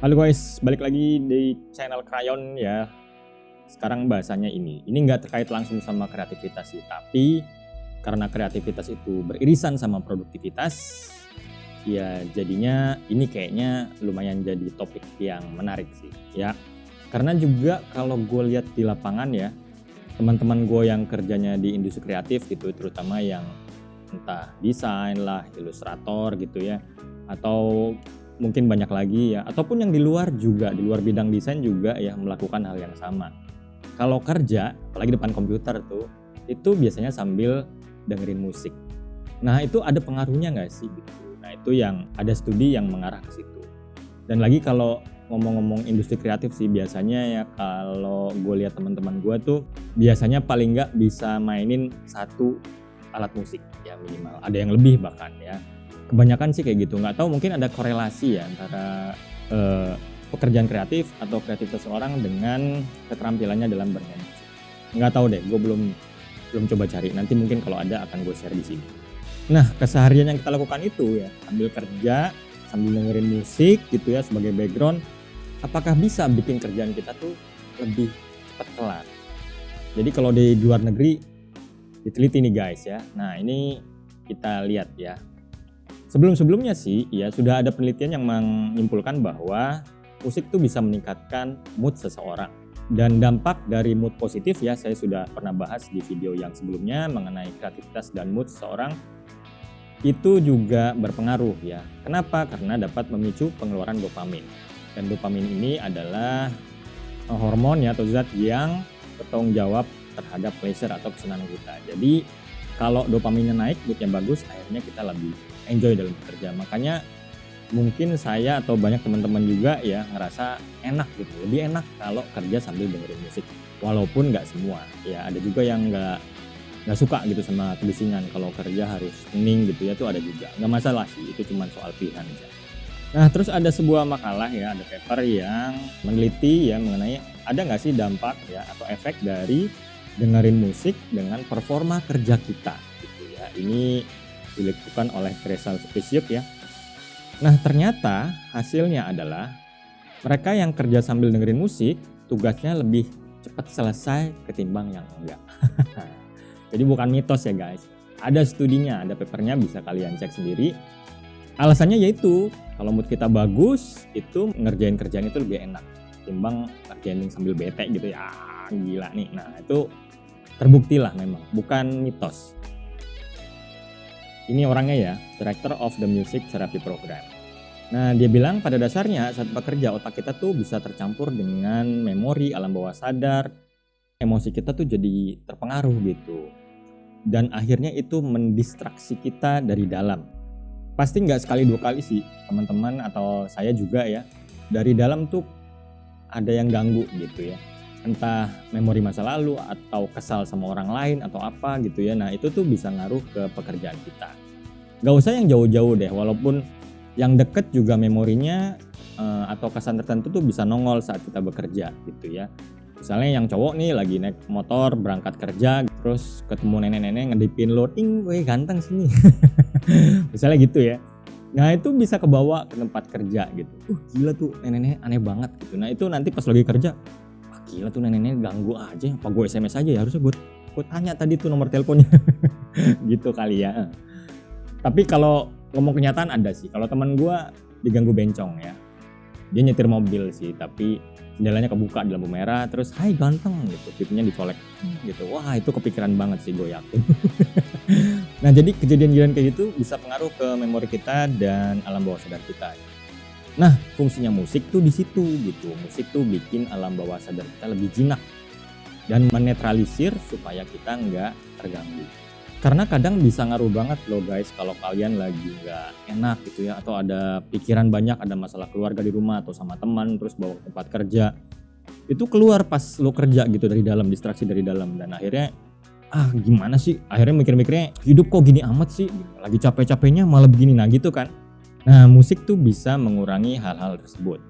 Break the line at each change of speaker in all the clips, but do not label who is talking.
Halo guys, balik lagi di channel Krayon ya. Sekarang bahasanya ini nggak terkait langsung sama kreativitas sih, tapi karena kreativitas itu beririsan sama produktivitas, ya jadinya ini kayaknya lumayan jadi topik yang menarik sih ya. Karena juga kalau gue lihat di lapangan ya, teman-teman gue yang kerjanya di industri kreatif gitu, terutama yang entah desain lah, ilustrator gitu ya, atau mungkin banyak lagi ya, ataupun yang di luar juga, di luar bidang desain juga ya melakukan hal yang sama. Kalau kerja, apalagi depan komputer tuh, itu biasanya sambil dengerin musik. Nah itu ada pengaruhnya nggak sih gitu? Nah itu yang ada studi yang mengarah ke situ. Dan lagi kalau ngomong-ngomong industri kreatif sih, biasanya ya kalau gue lihat teman-teman gue tuh biasanya paling nggak bisa mainin satu alat musik ya minimal. Ada yang lebih bahkan ya. Kebanyakan sih kayak gitu, nggak tahu mungkin ada korelasi ya antara pekerjaan kreatif atau kreativitas seseorang dengan keterampilannya dalam bernyanyi musik. Nggak tahu deh, gue belum coba cari. Nanti mungkin kalau ada akan gue share di sini. Nah keseharian yang kita lakukan itu ya sambil kerja, sambil dengerin musik gitu ya sebagai background, apakah bisa bikin kerjaan kita tuh lebih cepat kelar? Jadi kalau di luar negeri diteliti nih guys ya. Nah ini kita lihat ya. Sebelum-sebelumnya sih ya sudah ada penelitian yang menyimpulkan bahwa musik tuh bisa meningkatkan mood seseorang. Dan dampak dari mood positif ya saya sudah pernah bahas di video yang sebelumnya mengenai kreativitas dan mood seseorang. Itu juga berpengaruh ya. Kenapa? Karena dapat memicu pengeluaran dopamin. Dan dopamin ini adalah hormon ya atau zat yang bertanggung jawab terhadap pleasure atau kesenangan kita. Jadi kalau dopaminnya naik, moodnya bagus, akhirnya kita lebih enjoy dalam bekerja. Makanya mungkin saya atau banyak teman-teman juga ya ngerasa enak gitu, lebih enak kalau kerja sambil dengerin musik. Walaupun nggak semua, ya ada juga yang nggak suka gitu sama kebisingan. Kalau kerja harus hening gitu ya, tuh ada juga. Nggak masalah sih, itu cuma soal pilihan aja. Nah terus ada sebuah makalah ya, ada paper yang meneliti ya mengenai ada nggak sih dampak ya atau efek dari dengerin musik dengan performa kerja kita gitu ya. Ini dilakukan oleh Crystal Spaceship ya. Nah ternyata hasilnya adalah mereka yang kerja sambil dengerin musik tugasnya lebih cepat selesai ketimbang yang enggak. Jadi bukan mitos ya guys. Ada studinya, ada papernya, bisa kalian cek sendiri. Alasannya yaitu kalau mood kita bagus itu ngerjain kerjaan itu lebih enak ketimbang ngerjain sambil bete gitu ya. Gila nih. Nah itu terbukti lah memang, bukan mitos. Ini orangnya ya, Director of the Music Therapy Program. Nah dia bilang pada dasarnya saat bekerja otak kita tuh bisa tercampur dengan memori alam bawah sadar. Emosi kita tuh jadi terpengaruh gitu. Dan akhirnya itu mendistraksi kita dari dalam. Pasti nggak sekali dua kali sih teman-teman atau saya juga ya. Dari dalam tuh ada yang ganggu gitu ya. Entah memori masa lalu atau kesal sama orang lain atau apa gitu ya. Nah itu tuh bisa ngaruh ke pekerjaan kita. Gak usah yang jauh-jauh deh, walaupun yang deket juga memorinya atau kesan tertentu tuh bisa nongol saat kita bekerja gitu ya. Misalnya yang cowok nih lagi naik motor berangkat kerja, terus ketemu nenek-nenek ngedipin loading, weh ganteng sini. Misalnya gitu ya. Nah itu bisa kebawa ke tempat kerja gitu. Gila tuh nenek-nenek aneh banget gitu. Nah itu nanti pas lagi kerja, gila tuh nenek-nenek ganggu aja, apa gue SMS aja ya, harusnya gue tanya tadi tuh nomor teleponnya. Gitu kali ya. Tapi kalau ngomong kenyataan ada sih, kalau teman gue diganggu bencong ya, dia nyetir mobil sih tapi jendelanya kebuka di lampu merah, terus hai ganteng gitu, pipinya dicolek gitu. Wah itu kepikiran banget sih gue yakin. Nah jadi kejadian-kejadian kayak gitu bisa pengaruh ke memori kita dan alam bawah sadar kita. Nah fungsinya musik tuh di situ gitu. Musik tuh bikin alam bawah sadar kita lebih jinak dan menetralisir supaya kita nggak terganggu. Karena kadang bisa ngaruh banget loh guys kalau kalian lagi nggak enak gitu ya, atau ada pikiran banyak, ada masalah keluarga di rumah atau sama teman, terus bawa ke tempat kerja. Itu keluar pas lo kerja gitu dari dalam, distraksi dari dalam, dan akhirnya gimana sih? Akhirnya mikir-mikirnya hidup kok gini amat sih? Lagi capek-capeknya malah begini, nah gitu kan. Nah musik tuh bisa mengurangi hal-hal tersebut.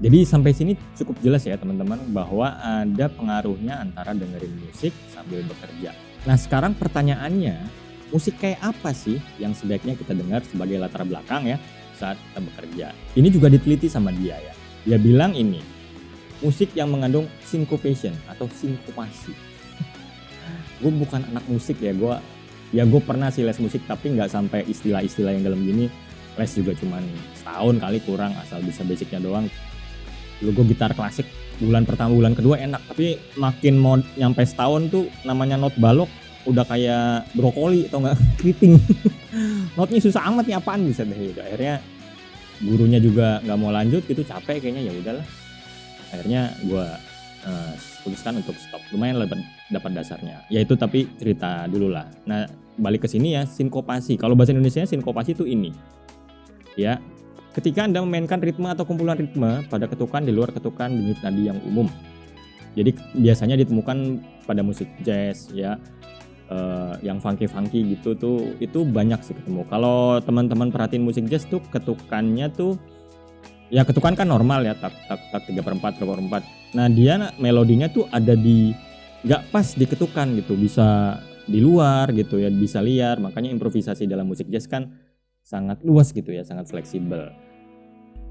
Jadi sampai sini cukup jelas ya teman-teman bahwa ada pengaruhnya antara dengerin musik sambil bekerja. Nah sekarang pertanyaannya, musik kayak apa sih yang sebaiknya kita dengar sebagai latar belakang ya saat kita bekerja? Ini juga diteliti sama dia ya. Dia bilang ini musik yang mengandung syncopation atau sinkopasi. Gue bukan anak musik ya, gue pernah sih les musik tapi nggak sampai istilah-istilah yang dalam gini. Les juga cuman setahun kali kurang, asal bisa basicnya doang. Dulu gue gitar klasik bulan pertama bulan kedua enak, tapi makin mau nyampe setahun tuh namanya not balok udah kayak brokoli atau nggak keriting. Notnya susah amat nih, apaan bisa deh gitu. Akhirnya gurunya juga nggak mau lanjut gitu, capek kayaknya, ya udahlah. Akhirnya gue putuskan untuk stop. Lumayan dapat dasarnya. Ya itu tapi cerita dulu lah. Nah balik ke sini ya, sinkopasi. Kalau bahasa Indonesia sinkopasi itu ini. Ya, ketika Anda memainkan ritme atau kumpulan ritme pada ketukan di luar ketukan denyut nadi yang umum. Jadi biasanya ditemukan pada musik jazz ya, yang funky gitu tuh, itu banyak sih ketemu. Kalau teman-teman perhatiin musik jazz tuh ketukannya tuh, ya ketukan kan normal ya, tak 3/4, 3/4. Nah dia melodinya tuh ada di, nggak pas di ketukan gitu, bisa di luar gitu ya, bisa liar. Makanya improvisasi dalam musik jazz kan sangat luas gitu ya, sangat fleksibel.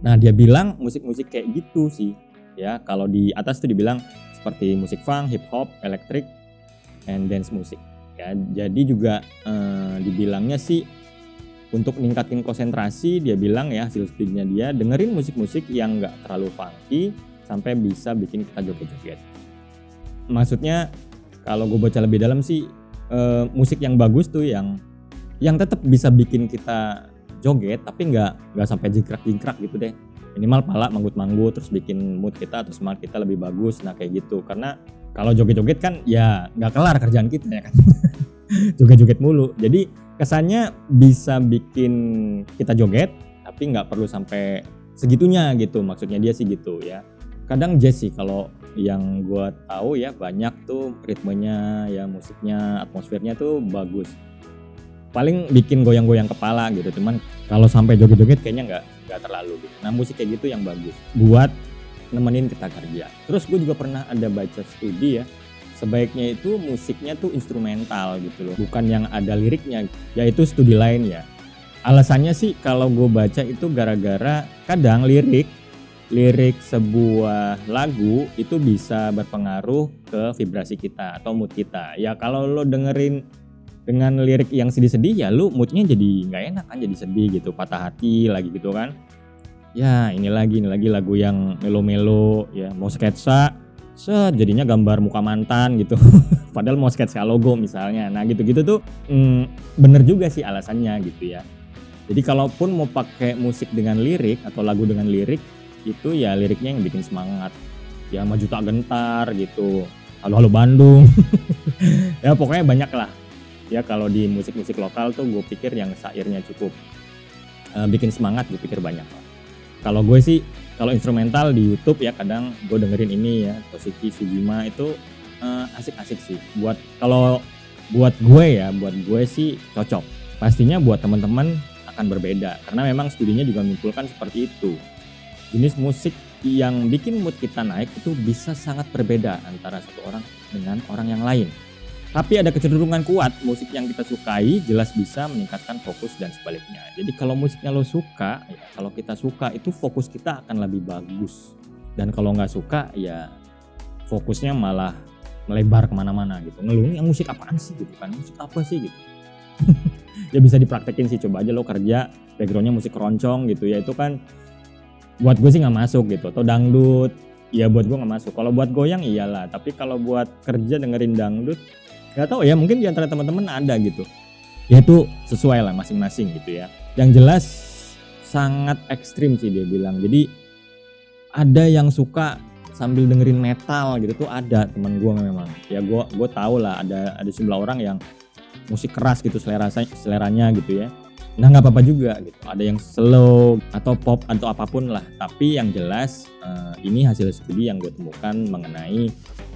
Nah dia bilang musik-musik kayak gitu sih ya. Kalau di atas tuh dibilang seperti musik funk, hip hop, elektrik, and dance musik ya. Jadi juga dibilangnya sih untuk ningkatin konsentrasi, dia bilang ya, hasil studinya dia dengerin musik-musik yang nggak terlalu funky sampai bisa bikin kita joget-joget. Maksudnya kalau gue baca lebih dalam sih, musik yang bagus tuh yang tetap bisa bikin kita joget tapi nggak sampai jingkrak-jingkrak gitu deh. Minimal pala manggut-manggut terus bikin mood kita atau semangat kita lebih bagus. Nah kayak gitu, karena kalau joget-joget kan ya nggak kelar kerjaan kita ya kan. Joget-joget mulu. Jadi kesannya bisa bikin kita joget tapi nggak perlu sampai segitunya gitu, maksudnya dia sih gitu ya. Kadang jazz sih kalau yang gue tahu ya, banyak tuh ritmenya ya, musiknya, atmosfernya tuh bagus. Paling bikin goyang-goyang kepala gitu, cuman kalau sampai joget-joget kayaknya nggak terlalu gitu. Nah musik kayak gitu yang bagus buat nemenin kita kerja. Terus gue juga pernah ada baca studi ya, sebaiknya itu musiknya tuh instrumental gitu loh, bukan yang ada liriknya. Yaitu studi lain ya. Alasannya sih kalau gue baca itu gara-gara kadang lirik sebuah lagu itu bisa berpengaruh ke vibrasi kita atau mood kita. Ya kalau lo dengerin dengan lirik yang sedih-sedih ya lu moodnya jadi nggak enak kan, jadi sedih gitu, patah hati lagi gitu kan. Ya ini lagi lagu yang melo-melo ya, mau sketsa jadinya gambar muka mantan gitu. Padahal mau sketsa logo misalnya. Nah gitu-gitu tuh bener juga sih alasannya gitu ya. Jadi kalaupun mau pakai musik dengan lirik atau lagu dengan lirik, itu ya liriknya yang bikin semangat. Ya maju tak gentar gitu, halo Bandung. Ya pokoknya banyak lah. Ya kalau di musik-musik lokal tuh gue pikir yang syairnya cukup bikin semangat, gue pikir banyak lah. Kalau gue sih, kalau instrumental di YouTube ya kadang gue dengerin ini ya, Toshiki Sujima itu asik-asik sih. Buat gue sih cocok. Pastinya buat teman-teman akan berbeda karena memang studinya juga menyimpulkan seperti itu. Jenis musik yang bikin mood kita naik itu bisa sangat berbeda antara satu orang dengan orang yang lain. Tapi ada kecenderungan kuat, musik yang kita sukai jelas bisa meningkatkan fokus dan sebaliknya. Jadi kalau musiknya lo suka, ya kalau kita suka itu fokus kita akan lebih bagus. Dan kalau nggak suka ya fokusnya malah melebar kemana-mana gitu. Ngeluh, yang musik apaan sih gitu kan, musik apa sih gitu. Ya bisa dipraktekin sih, coba aja lo kerja backgroundnya musik keroncong gitu ya, itu kan buat gue sih nggak masuk gitu. Atau dangdut, ya buat gue nggak masuk. Kalau buat goyang iyalah, tapi kalau buat kerja dengerin dangdut, gak tahu ya, mungkin diantara teman-teman ada gitu. Ya itu sesuai lah masing-masing gitu ya. Yang jelas sangat ekstrim sih dia bilang. Jadi ada yang suka sambil dengerin metal gitu tuh, ada teman gue memang. Ya gue tahu lah ada sejumlah orang yang musik keras gitu seleranya gitu ya. Nah nggak apa-apa juga gitu. Ada yang slow atau pop atau apapun lah. Tapi yang jelas ini hasil studi yang gue temukan mengenai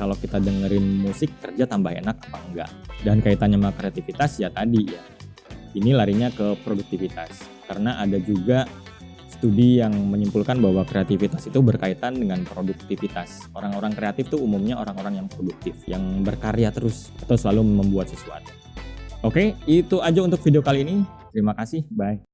kalau kita dengerin musik kerja tambah enak apa enggak. Dan kaitannya sama kreativitas ya tadi ya. Ini larinya ke produktivitas. Karena ada juga studi yang menyimpulkan bahwa kreativitas itu berkaitan dengan produktivitas. Orang-orang kreatif tuh umumnya orang-orang yang produktif, yang berkarya terus atau selalu membuat sesuatu. Oke, itu aja untuk video kali ini. Terima kasih, bye.